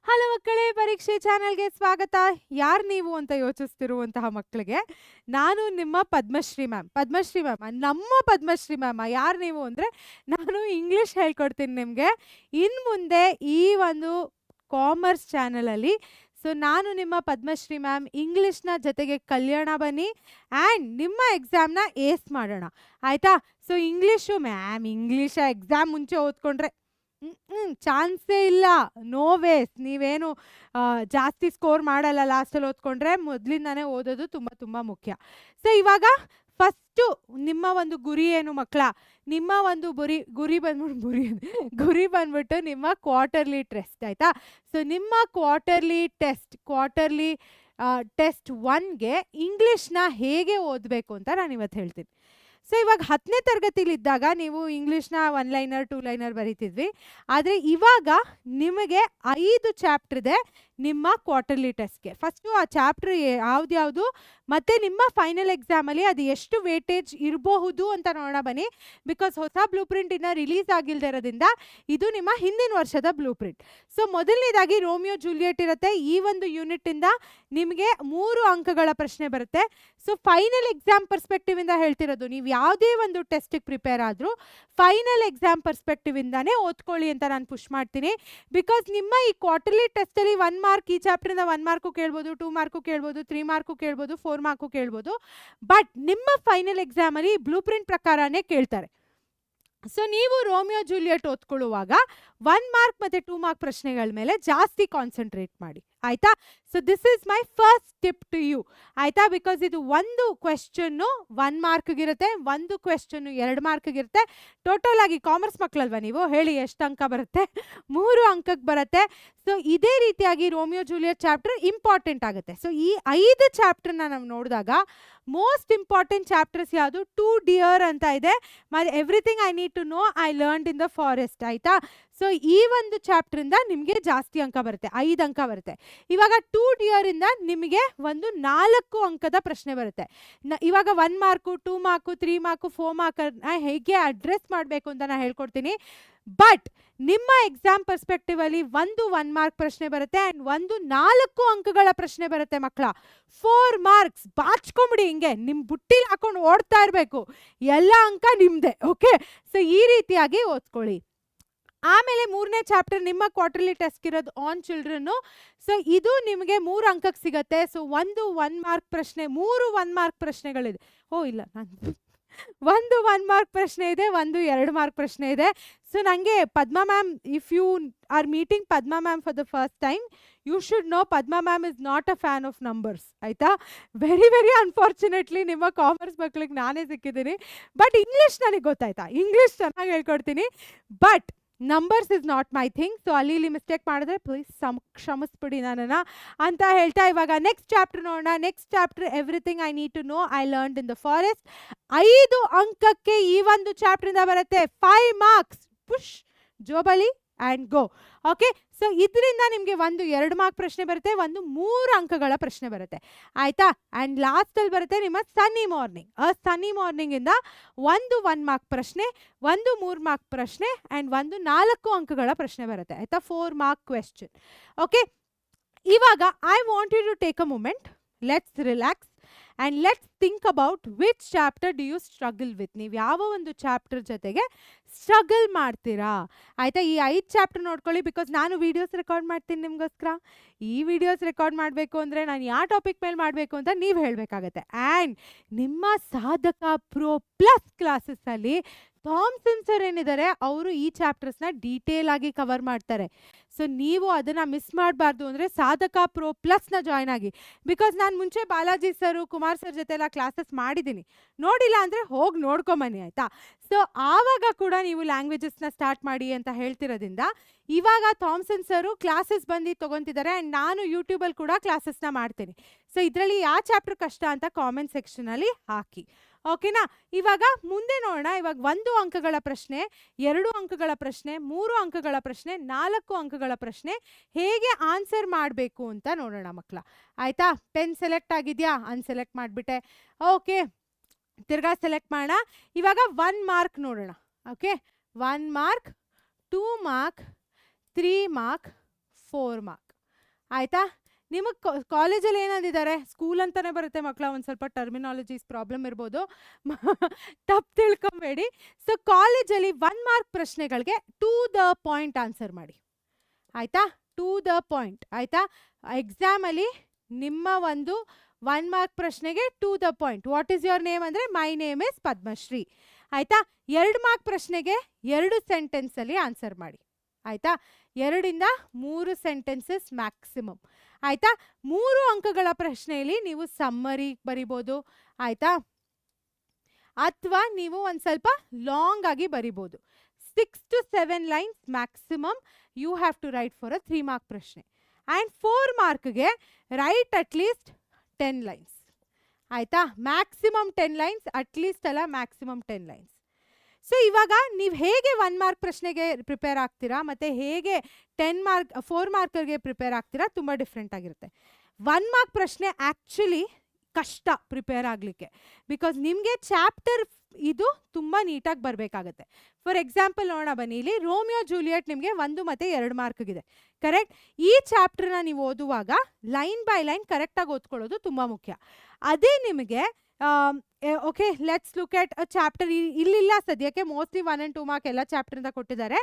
Hello ಮಕ್ಕಳೇ, ಪರೀಕ್ಷೆ ಚಾನೆಲ್ಗೆ ಸ್ವಾಗತ. ಯಾರು ನೀವು ಅಂತ ಯೋಚಿಸ್ತಿರುವಂತಹ ಮಕ್ಕಳಿಗೆ ನಾನು ನಿಮ್ಮ ಪದ್ಮಶ್ರೀ ಮ್ಯಾಮ್. ಪದ್ಮಶ್ರೀ ಮ್ಯಾಮ್, ನಮ್ಮ ಪದ್ಮಶ್ರೀ ಮ್ಯಾಮ್. ಯಾರು ನೀವು ಅಂದರೆ ನಾನು ಇಂಗ್ಲೀಷ್ ಹೇಳ್ಕೊಡ್ತೀನಿ ನಿಮಗೆ ಇನ್ನು ಮುಂದೆ ಈ ಒಂದು ಕಾಮರ್ಸ್ ಚಾನಲಲ್ಲಿ. ಸೊ ನಾನು ನಿಮ್ಮ ಪದ್ಮಶ್ರೀ ಮ್ಯಾಮ್. ಇಂಗ್ಲೀಷ್ನ ಜೊತೆಗೆ ಕಲ್ಯಾಣ ಬನ್ನಿ ಆ್ಯಂಡ್ ನಿಮ್ಮ ಎಕ್ಸಾಮ್ನ ಏಸ್ ಮಾಡೋಣ, ಆಯಿತಾ? So English ma'am, English exam ಮುಂಚೆ ಓದ್ಕೊಂಡ್ರೆ ಚಾನ್ಸೇ ಇಲ್ಲ, ನೋ ವೇಸ್. ನೀವೇನು ಜಾಸ್ತಿ ಸ್ಕೋರ್ ಮಾಡಲ್ಲ ಲಾಸ್ಟಲ್ಲಿ ಓದ್ಕೊಂಡ್ರೆ. ಮೊದಲಿಂದಾನೇ ಓದೋದು ತುಂಬ ತುಂಬ ಮುಖ್ಯ. ಸೊ ಇವಾಗ ಫಸ್ಟು ನಿಮ್ಮ ಒಂದು ಗುರಿ ಏನು ಮಕ್ಕಳ? ನಿಮ್ಮ ಒಂದು ಗುರಿ ಬಂದ್ಬಿಟ್ಟು ನಿಮ್ಮ ಕ್ವಾರ್ಟರ್ಲಿ ಟೆಸ್ಟ್, ಆಯಿತಾ? ಸೊ ನಿಮ್ಮ ಕ್ವಾರ್ಟರ್ಲಿ ಟೆಸ್ಟ್ 1ಗೆ ಇಂಗ್ಲೀಷ್ನ ಹೇಗೆ ಓದಬೇಕು ಅಂತ ನಾನು ಇವತ್ತು ಹೇಳ್ತೀನಿ. ಸೊ ಇವಾಗ 10ನೇ ತರಗತಿಲಿದ್ದಾಗ ನೀವು ಇಂಗ್ಲೀಷ್ನ 1 ಲೈನರ್ 2 ಲೈನರ್ ಬರೀತಿದ್ವಿ. ಆದರೆ ಇವಾಗ ನಿಮಗೆ 5 ಚಾಪ್ಟರ್ ಇದೆ ನಿಮ್ಮ ಕ್ವಾರ್ಟರ್ಲಿ ಟೆಸ್ಟ್ಗೆ. ಫಸ್ಟು ಆ ಚಾಪ್ಟರ್ ಯಾವ್ದ್ಯಾವುದು ಮತ್ತು ನಿಮ್ಮ ಫೈನಲ್ ಎಕ್ಸಾಮಲ್ಲಿ ಅದು ಎಷ್ಟು ವೇಟೇಜ್ ಇರಬಹುದು ಅಂತ ನೋಡೋಣ ಬನ್ನಿ. ಬಿಕಾಸ್ ಹೊಸ ಬ್ಲೂ ಪ್ರಿಂಟ್ ಇನ್ನೂ ರಿಲೀಸ್ ಆಗಿಲ್ಲದೆ ಇರೋದ್ರಿಂದ ಇದು ನಿಮ್ಮ ಹಿಂದಿನ ವರ್ಷದ ಬ್ಲೂ ಪ್ರಿಂಟ್. ಸೊ ಮೊದಲನೇದಾಗಿ ರೋಮಿಯೋ ಜೂಲಿಯೆಟ್ ಇರುತ್ತೆ. ಈ ಒಂದು ಯೂನಿಟ್ಟಿಂದ ನಿಮಗೆ 3 ಅಂಕಗಳ ಪ್ರಶ್ನೆ ಬರುತ್ತೆ. ಸೊ ಫೈನಲ್ ಎಕ್ಸಾಮ್ ಪರ್ಸ್ಪೆಕ್ಟಿವಿಂದ ಹೇಳ್ತಿರೋದು, ನೀವು ಯಾವುದೇ ಒಂದು ಟೆಸ್ಟಿಗೆ ಪ್ರಿಪೇರ್ ಆದರೂ ಫೈನಲ್ ಎಕ್ಸಾಮ್ ಪರ್ಸ್ಪೆಕ್ಟಿವಿಂದಾನೇ ಓದ್ಕೊಳ್ಳಿ ಅಂತ ನಾನು ಪುಷ್ ಮಾಡ್ತೀನಿ. ಬಿಕಾಸ್ ನಿಮ್ಮ ಈ ಕ್ವಾರ್ಟರ್ಲಿ ಟೆಸ್ಟಲ್ಲಿ 1 ಮಾರ್ಕ್, ಈ ಚಾಪ್ಟರಿಂದ 1 ಮಾರ್ಕು ಕೇಳ್ಬೋದು, 2 ಮಾರ್ಕು ಕೇಳ್ಬೋದು, 3 ಮಾರ್ಕು ಕೇಳ್ಬೋದು, 4 ಮಾರ್ಕು ಕೇಳ್ಬೋದು. ಬಟ್ ನಿಮ್ಮ ಫೈನಲ್ ಎಕ್ಸಾಮಲ್ಲಿ ಬ್ಲೂ ಪ್ರಿಂಟ್ ಪ್ರಕಾರನೇ ಕೇಳ್ತಾರೆ. ಸೊ ನೀವು ರೋಮಿಯೋ ಜೂಲಿಯೆಟ್ ಓದ್ಕೊಳ್ಳುವಾಗ 1 ಮಾರ್ಕ್ ಮತ್ತು 2 ಮಾರ್ಕ್ ಪ್ರಶ್ನೆಗಳ ಮೇಲೆ ಜಾಸ್ತಿ ಕಾನ್ಸಂಟ್ರೇಟ್ ಮಾಡಿ, ಆಯಿತಾ? So this is my first tip to you, ಆಯಿತಾ? ಬಿಕಾಸ್ ಇದು ಒಂದು ಕ್ವೆಶ್ಚನ್ನು 1 ಮಾರ್ಕ್ಗಿರುತ್ತೆ, ಒಂದು ಕ್ವೆಶ್ಚನ್ನು 2 ಮಾರ್ಕ್ಗಿರುತ್ತೆ. ಟೋಟಲ್ ಆಗಿ ಕಾಮರ್ಸ್ ಮಕ್ಕಳಲ್ವ ನೀವು, ಹೇಳಿ ಎಷ್ಟು ಅಂಕ ಬರುತ್ತೆ? 3 ಅಂಕಕ್ಕೆ ಬರುತ್ತೆ. ಸೊ ಇದೇ ರೀತಿಯಾಗಿ ರೋಮಿಯೋ ಜೂಲಿಯೆಟ್ ಚಾಪ್ಟರ್ ಇಂಪಾರ್ಟೆಂಟ್ ಆಗುತ್ತೆ. ಸೊ ಈ 5 ಚಾಪ್ಟರ್ನ ನಾವು ನೋಡಿದಾಗ ಮೋಸ್ಟ್ ಇಂಪಾರ್ಟೆಂಟ್ ಚಾಪ್ಟರ್ಸ್ ಯಾವುದು? ಟು ಡಿಯರ್ ಅಂತ ಇದೆ, ಮತ್ತು everything I need to know I learned in the forest, ಆಯಿತಾ? ಸೊ ಈ ಒಂದು ಚಾಪ್ಟ್ರಿಂದ ನಿಮಗೆ ಜಾಸ್ತಿ ಅಂಕ ಬರುತ್ತೆ, 5 ಅಂಕ ಬರುತ್ತೆ. ಇವಾಗ ಟು ಡಿಯರಿಂದ ನಿಮಗೆ ಒಂದು 4 ಅಂಕದ ಪ್ರಶ್ನೆ ಬರುತ್ತೆ. ಇವಾಗ 1 ಮಾರ್ಕು, 2 ಮಾರ್ಕು, 3 ಮಾರ್ಕು, 4 ಮಾರ್ಕನ್ನು ಹೇಗೆ ಅಡ್ರೆಸ್ ಮಾಡಬೇಕು ಅಂತ ನಾನು ಹೇಳ್ಕೊಡ್ತೀನಿ. ಬಟ್ ನಿಮ್ಮ ಎಕ್ಸಾಮ್ ಪರ್ಸ್ಪೆಕ್ಟಿವ್ ಅಲ್ಲಿ ಒಂದು 1 ಮಾರ್ಕ್ ಪ್ರಶ್ನೆ ಬರುತ್ತೆ ಆ್ಯಂಡ್ ಒಂದು 4 ಅಂಕಗಳ ಪ್ರಶ್ನೆ ಬರುತ್ತೆ ಮಕ್ಕಳ. 4 ಮಾರ್ಕ್ಸ್ ಬಾಚ್ಕೊಂಬಿಡಿ, ಹಿಂಗೆ ನಿಮ್ಮ ಬುಟ್ಟಿಲಿ ಹಾಕೊಂಡು ಓಡ್ತಾ ಇರಬೇಕು, ಎಲ್ಲ ಅಂಕ ನಿಮ್ಮದೇ. ಓಕೆ, ಸೊ ಈ ರೀತಿಯಾಗಿ ಓದ್ಕೊಳ್ಳಿ. ಆಮೇಲೆ 3ನೇ ಚಾಪ್ಟರ್ ನಿಮ್ಮ ಕ್ವಾರ್ಟರ್ಲಿ ಟೆಸ್ಟ್ ಇರೋದು ಆನ್ ಚಿಲ್ಡ್ರನ್ನು. ಸೊ ಇದು ನಿಮಗೆ 3 ಅಂಕಕ್ಕೆ ಸಿಗುತ್ತೆ. ಸೊ ಒಂದು 1 ಮಾರ್ಕ್ ಪ್ರಶ್ನೆ, 3 1 ಮಾರ್ಕ್ ಪ್ರಶ್ನೆಗಳಿದೆ. ಇಲ್ಲ, ಒಂದು 1 ಮಾರ್ಕ್ ಪ್ರಶ್ನೆ ಇದೆ, ಒಂದು 2 ಮಾರ್ಕ್ ಪ್ರಶ್ನೆ ಇದೆ. ಸೊ ನನಗೆ Padma ma'am, if you are meeting Padma ma'am for the first time, you should know Padma ma'am is not a fan of numbers, ಆಯಿತಾ? ವೆರಿ ವೆರಿ ಅನ್ಫಾರ್ಚುನೇಟ್ಲಿ ನಿಮ್ಮ ಕಾಮರ್ಸ್ ಮಕ್ಕಳಿಗೆ ನಾನೇ ಸಿಕ್ಕಿದ್ದೀನಿ. ಬಟ್ ಇಂಗ್ಲೀಷ್ ನನಗೆ ಗೊತ್ತಾಯ್ತಾ, ಇಂಗ್ಲೀಷ್ ಚೆನ್ನಾಗಿ ಹೇಳ್ಕೊಡ್ತೀನಿ. But numbers is not my thing. So ಅಲ್ಲಿ ಇಲ್ಲಿ ಮಿಸ್ಟೇಕ್ ಮಾಡಿದ್ರೆ ಪ್ಲೀಸ್ ಕ್ಷಮಿಸ್ಬಿಡಿ ನನ್ನನ್ನು ಅಂತ ಹೇಳ್ತಾ ಇವಾಗ ನೆಕ್ಸ್ಟ್ ಚಾಪ್ಟರ್ ನೋಡೋಣ. Next chapter everything I need to know I learned in the forest. 5 ಅಂಕಕ್ಕೆ ಈ ಒಂದು ಚಾಪ್ಟರಿಂದ ಬರುತ್ತೆ. 5 ಮಾರ್ಕ್ಸ್, ಪುಷ್ ಜೋಬಲಿ ಆ್ಯಂಡ್ ಗೋ. ಓಕೆ, ಸೊ ಇದರಿಂದ ನಿಮಗೆ ಒಂದು 2 ಮಾರ್ಕ್ ಪ್ರಶ್ನೆ ಬರುತ್ತೆ, ಒಂದು 3 ಅಂಕಗಳ ಪ್ರಶ್ನೆ ಬರುತ್ತೆ, ಆಯಿತಾ? ಆ್ಯಂಡ್ ಲಾಸ್ಟಲ್ಲಿ ಬರುತ್ತೆ ನಿಮ್ಮ ಸನ್ನಿ ಮಾರ್ನಿಂಗ್. ಸನ್ನಿ ಮಾರ್ನಿಂಗಿಂದ ಒಂದು 1 ಮಾರ್ಕ್ ಪ್ರಶ್ನೆ, ಒಂದು 3 ಮಾರ್ಕ್ ಪ್ರಶ್ನೆ ಆ್ಯಂಡ್ ಒಂದು 4 ಅಂಕಗಳ ಪ್ರಶ್ನೆ ಬರುತ್ತೆ, ಆಯಿತಾ? 4 ಮಾರ್ಕ್ ಕ್ವೆಶ್ಚನ್. ಓಕೆ, ಇವಾಗ I want you to take a moment, let's relax and let's think about which chapter do you struggle with. ನೀವು ಯಾವ ಒಂದು ಚಾಪ್ಟರ್ ಜೊತೆಗೆ ಸ್ಟ್ರಗಲ್ ಮಾಡ್ತೀರಾ, ಆಯಿತಾ? ಈ 5 ಚಾಪ್ಟರ್ ನೋಡ್ಕೊಳ್ಳಿ. ಬಿಕಾಸ್ ನಾನು ವೀಡಿಯೋಸ್ ರೆಕಾರ್ಡ್ ಮಾಡ್ತೀನಿ ನಿಮಗೋಸ್ಕರ. ಈ ವಿಡಿಯೋಸ್ ರೆಕಾರ್ಡ್ ಮಾಡಬೇಕು ಅಂದರೆ ನಾನು ಯಾವ ಟಾಪಿಕ್ ಮೇಲೆ ಮಾಡಬೇಕು ಅಂತ ನೀವು ಹೇಳಬೇಕಾಗತ್ತೆ. ಆ್ಯಂಡ್ ನಿಮ್ಮ ಸಾಧಕ ಪ್ರೋ ಪ್ಲಸ್ ಕ್ಲಾಸಸ್ಸಲ್ಲಿ ಥಾಮ್ಸನ್ ಸರ್ ಏನಿದ್ದಾರೆ, ಅವರು ಈ ಚಾಪ್ಟರ್ಸ್ನ ಡೀಟೇಲ್ ಆಗಿ ಕವರ್ ಮಾಡ್ತಾರೆ. ಸೊ ನೀವು ಅದನ್ನು ಮಿಸ್ ಮಾಡಬಾರ್ದು ಅಂದರೆ ಸಾಧಕ ಪ್ರೋ ಪ್ಲಸ್ನ ಜಾಯ್ನ್ ಆಗಿ. ಬಿಕಾಸ್ ನಾನು ಮುಂಚೆ ಬಾಲಾಜಿ ಸರು, ಕುಮಾರ್ ಸರ್ ಜೊತೆ ಎಲ್ಲ ಕ್ಲಾಸಸ್ ಮಾಡಿದ್ದೀನಿ. ನೋಡಿಲ್ಲ ಅಂದರೆ ಹೋಗಿ ನೋಡ್ಕೊಂಬನ್ನಿ, ಆಯಿತಾ? ಸೊ ಆವಾಗ ಕೂಡ ನೀವು ಲ್ಯಾಂಗ್ವೇಜಸ್ನ ಸ್ಟಾರ್ಟ್ ಮಾಡಿ ಅಂತ ಹೇಳ್ತಿರೋದ್ರಿಂದ ಇವಾಗ ಥಾಮ್ಸನ್ ಸರು ಕ್ಲಾಸಸ್ ಬಂದು ತೊಗೊತಿದ್ದಾರೆ ಆ್ಯಂಡ್ ನಾನು ಯೂಟ್ಯೂಬಲ್ಲಿ ಕೂಡ ಕ್ಲಾಸಸ್ನ ಮಾಡ್ತೀನಿ. ಸೊ ಇದರಲ್ಲಿ ಯಾವ ಚಾಪ್ಟರ್ ಕಷ್ಟ ಅಂತ ಕಾಮೆಂಟ್ ಸೆಕ್ಷನಲ್ಲಿ ಹಾಕಿ, ಓಕೆನಾ? ಇವಾಗ ಮುಂದೆ ನೋಡೋಣ. ಇವಾಗ 1 ಅಂಕಗಳ ಪ್ರಶ್ನೆ, 2 ಅಂಕಗಳ ಪ್ರಶ್ನೆ, 3 ಅಂಕಗಳ ಪ್ರಶ್ನೆ, 4 ಅಂಕಗಳ ಪ್ರಶ್ನೆ ಹೇಗೆ ಆನ್ಸರ್ ಮಾಡಬೇಕು ಅಂತ ನೋಡೋಣ ಮಕ್ಕಳ, ಆಯಿತಾ? ಪೆನ್ ಸೆಲೆಕ್ಟ್ ಆಗಿದೆಯಾ? ಅನ್ಸೆಲೆಕ್ಟ್ ಮಾಡಿಬಿಟ್ಟೆ. ಓಕೆ, ತಿರ್ಗಾ ಸೆಲೆಕ್ಟ್ ಮಾಡೋಣ. ಇವಾಗ 1 ಮಾರ್ಕ್ ನೋಡೋಣ. Okay, 1 mark, 2 mark, 3 mark, 4 mark. ಆಯಿತಾ? ನಿಮಗೆ ಕಾಲೇಜಲ್ಲಿ ಏನಂದಿದ್ದಾರೆ, ಸ್ಕೂಲ್ ಅಂತಲೇ ಬರುತ್ತೆ ಮಕ್ಕಳ, ಒಂದು ಸ್ವಲ್ಪ ಟರ್ಮಿನಾಲಜೀಸ್ ಪ್ರಾಬ್ಲಮ್ ಇರ್ಬೋದು, ತಪ್ಪು ತಿಳ್ಕೊಬೇಡಿ. ಸೊ ಕಾಲೇಜಲ್ಲಿ 1 ಮಾರ್ಕ್ ಪ್ರಶ್ನೆಗಳಿಗೆ ಟು ದ ಪಾಯಿಂಟ್ ಆನ್ಸರ್ ಮಾಡಿ, ಆಯಿತಾ? ಟು ದ ಪಾಯಿಂಟ್, ಆಯಿತಾ? ಎಕ್ಸಾಮಲ್ಲಿ ನಿಮ್ಮ ಒಂದು 1 ಮಾರ್ಕ್ ಪ್ರಶ್ನೆಗೆ to the point, what is your name ಅಂದರೆ ಮೈ ನೇಮ್ ಇಸ್ ಪದ್ಮಶ್ರೀ, ಆಯಿತಾ? 2 ಮಾರ್ಕ್ ಪ್ರಶ್ನೆಗೆ 2 ಸೆಂಟೆನ್ಸಲ್ಲಿ ಆನ್ಸರ್ ಮಾಡಿ, ಆಯಿತಾ? 2 ಇಂದ 3 ಸೆಂಟೆನ್ಸಸ್ ಮ್ಯಾಕ್ಸಿಮಮ್, ಆಯಿತಾ? 3 ಅಂಕಗಳ ಪ್ರಶ್ನೆಯಲ್ಲಿ ನೀವು ಸಮ್ಮರಿ ಬರಿಬೋದು, ಆಯಿತಾ? ಅಥವಾ ನೀವು ಒಂದು ಸ್ವಲ್ಪ ಲಾಂಗ್ ಆಗಿ ಬರಿಬೋದು. 6 to 7 lines maximum you have to write for a 3 mark ಪ್ರಶ್ನೆ. ಆ್ಯಂಡ್ 4 ಮಾರ್ಕ್ಗೆ ರೈಟ್ ಅಟ್ಲೀಸ್ಟ್ 10 ಲೈನ್ಸ್, ಆಯಿತಾ? ಮ್ಯಾಕ್ಸಿಮಮ್ 10 ಲೈನ್ಸ್, ಅಟ್ಲೀಸ್ಟ್ ಅಲ್ಲ ಮ್ಯಾಕ್ಸಿಮಮ್ 10 ಲೈನ್ಸ್. ಸೊ ಇವಾಗ ನೀವು ಹೇಗೆ 1 ಮಾರ್ಕ್ ಪ್ರಶ್ನೆಗೆ ಪ್ರಿಪೇರ್ ಆಗ್ತೀರಾ ಮತ್ತು ಹೇಗೆ 4 ಮಾರ್ಕರ್ಗೆ ಪ್ರಿಪೇರ್ ಆಗ್ತೀರಾ, ತುಂಬ ಡಿಫ್ರೆಂಟ್ ಆಗಿರುತ್ತೆ. 1 ಮಾರ್ಕ್ ಪ್ರಶ್ನೆ ಆ್ಯಕ್ಚುಲಿ ಕಷ್ಟ ಪ್ರಿಪೇರ್ ಆಗಲಿಕ್ಕೆ, ಬಿಕಾಸ್ ನಿಮಗೆ ಚಾಪ್ಟರ್ ಇದು ತುಂಬ ನೀಟಾಗಿ ಬರಬೇಕಾಗತ್ತೆ. ಫಾರ್ ಎಕ್ಸಾಂಪಲ್ ನೋಡೋಣ ಬನ್ನಿ, ಇಲ್ಲಿ ರೋಮಿಯೋ ಜೂಲಿಯಟ್ ನಿಮಗೆ 1 ಮತ್ತು 2 ಮಾರ್ಕ್ಗಿದೆ, ಕರೆಕ್ಟ್? ಈ ಚಾಪ್ಟರ್ನ ನೀವು ಓದುವಾಗ ಲೈನ್ ಬೈ ಲೈನ್ ಕರೆಕ್ಟಾಗಿ ಓದ್ಕೊಳ್ಳೋದು ತುಂಬ ಮುಖ್ಯ. ಅದೇ ನಿಮಗೆ okay, let's look at a chapter. ಇಲ್ಲಿಲ್ಲ ಸದ್ಯಕ್ಕೆ, ಮೋಸ್ಟ್ಲಿ 1 and 2 ಮಾರ್ಕ್ ಎಲ್ಲ ಚಾಪ್ಟರಿಂದ ಕೊಟ್ಟಿದ್ದಾರೆ.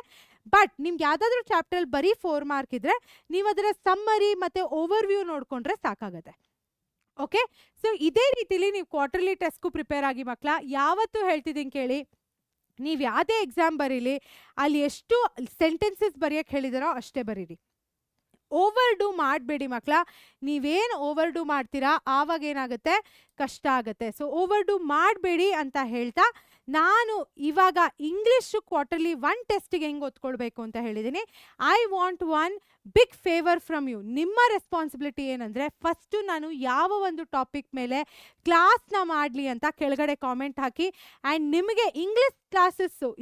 ಬಟ್ ನಿಮ್ಗೆ ಯಾವುದಾದ್ರೂ ಚಾಪ್ಟರ್ ಬರೀ 4 ಮಾರ್ಕ್ ಇದ್ದರೆ ನೀವು ಅದರ ಸಮ್ಮರಿ ಮತ್ತು ಓವರ್ವ್ಯೂ ನೋಡಿಕೊಂಡ್ರೆ ಸಾಕಾಗತ್ತೆ. ಓಕೆ, ಸೊ ಇದೇ ರೀತಿಲಿ ನೀವು ಕ್ವಾರ್ಟರ್ಲಿ ಟೆಸ್ಟ್ಗೂ ಪ್ರಿಪೇರ್ ಆಗಿ ಮಕ್ಕಳ. ಯಾವತ್ತೂ ಹೇಳ್ತಿದ್ದೀನಿ ಕೇಳಿ, ನೀವು ಯಾವುದೇ ಎಕ್ಸಾಮ್ ಬರೀಲಿ, ಅಲ್ಲಿ ಎಷ್ಟು ಸೆಂಟೆನ್ಸಸ್ ಬರೆಯೋಕ್ಕೆ ಹೇಳಿದಾರೋ ಅಷ್ಟೇ ಬರೀರಿ. ಓವರ್ ಡೂ ಮಾಡಬೇಡಿ ಮಕ್ಕಳ. ನೀವೇನು ಓವರ್ ಡೂ ಮಾಡ್ತೀರಾ ಆವಾಗ ಏನಾಗುತ್ತೆ, ಕಷ್ಟ ಆಗುತ್ತೆ. ಸೊ ಓವರ್ ಡೂ ಮಾಡಬೇಡಿ ಅಂತ ಹೇಳ್ತಾ, ನಾನು ಇವಾಗ ಇಂಗ್ಲೀಷು ಕ್ವಾರ್ಟರ್ಲಿ 1 ಟೆಸ್ಟಿಗೆ ಹೆಂಗೆ ಓದ್ಕೊಳ್ಬೇಕು ಅಂತ ಹೇಳಿದ್ದೀನಿ. I want 1 big favour from you. ನಿಮ್ಮ ರೆಸ್ಪಾನ್ಸಿಬಿಲಿಟಿ ಏನಂದರೆ, ಫಸ್ಟು ನಾನು ಯಾವ ಒಂದು ಟಾಪಿಕ್ ಮೇಲೆ ಕ್ಲಾಸ್ನ ಮಾಡಲಿ ಅಂತ ಕೆಳಗಡೆ ಕಾಮೆಂಟ್ ಹಾಕಿ. ಆ್ಯಂಡ್ ನಿಮಗೆ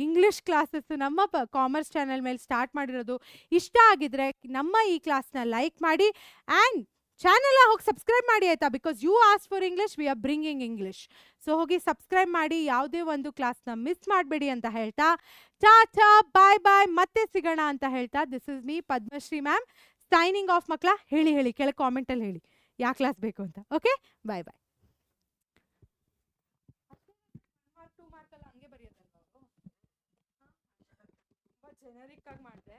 ಇಂಗ್ಲೀಷ್ ಕ್ಲಾಸಸ್ಸು ನಮ್ಮ ಕಾಮರ್ಸ್ ಚಾನಲ್ ಮೇಲೆ ಸ್ಟಾರ್ಟ್ ಮಾಡಿರೋದು ಇಷ್ಟ ಆಗಿದ್ರೆ ನಮ್ಮ ಈ ಕ್ಲಾಸ್ನ ಲೈಕ್ ಮಾಡಿ ಆ್ಯಂಡ್ ಚಾನಲ್ನ ಹೋಗಿ ಸಬ್ಸ್ಕ್ರೈಬ್ ಮಾಡಿ, ಆಯಿತಾ? Because you ask for English, we are bringing English. So ಹೋಗಿ ಸಬ್ಸ್ಕ್ರೈಬ್ ಮಾಡಿ, ಯಾವುದೇ ಒಂದು ಕ್ಲಾಸ್ನ ಮಿಸ್ ಮಾಡಬೇಡಿ ಅಂತ ಹೇಳ್ತಾ, ಟಾಟಾ ಬಾಯ್ ಬಾಯ್, ಮತ್ತೆ ಸಿಗೋಣ ಅಂತ ಹೇಳ್ತಾ, this is me Padmashri ma'am signing off ಮಕ್ಕಳ. ಹೇಳಿ ಕೆಳಗೆ ಕಾಮೆಂಟಲ್ಲಿ ಹೇಳಿ ಯಾವ ಕ್ಲಾಸ್ ಬೇಕು ಅಂತ. ಓಕೆ, ಬಾಯ್ ಬಾಯ್. 2 ಮಾರ್ಕಲ್ಲಿ ಹಂಗೆ ಬರೆಯೋದಲ್ವಾ, ಜನರಿಕ್ ಆಗಿ ಮಾಡಿದೆ.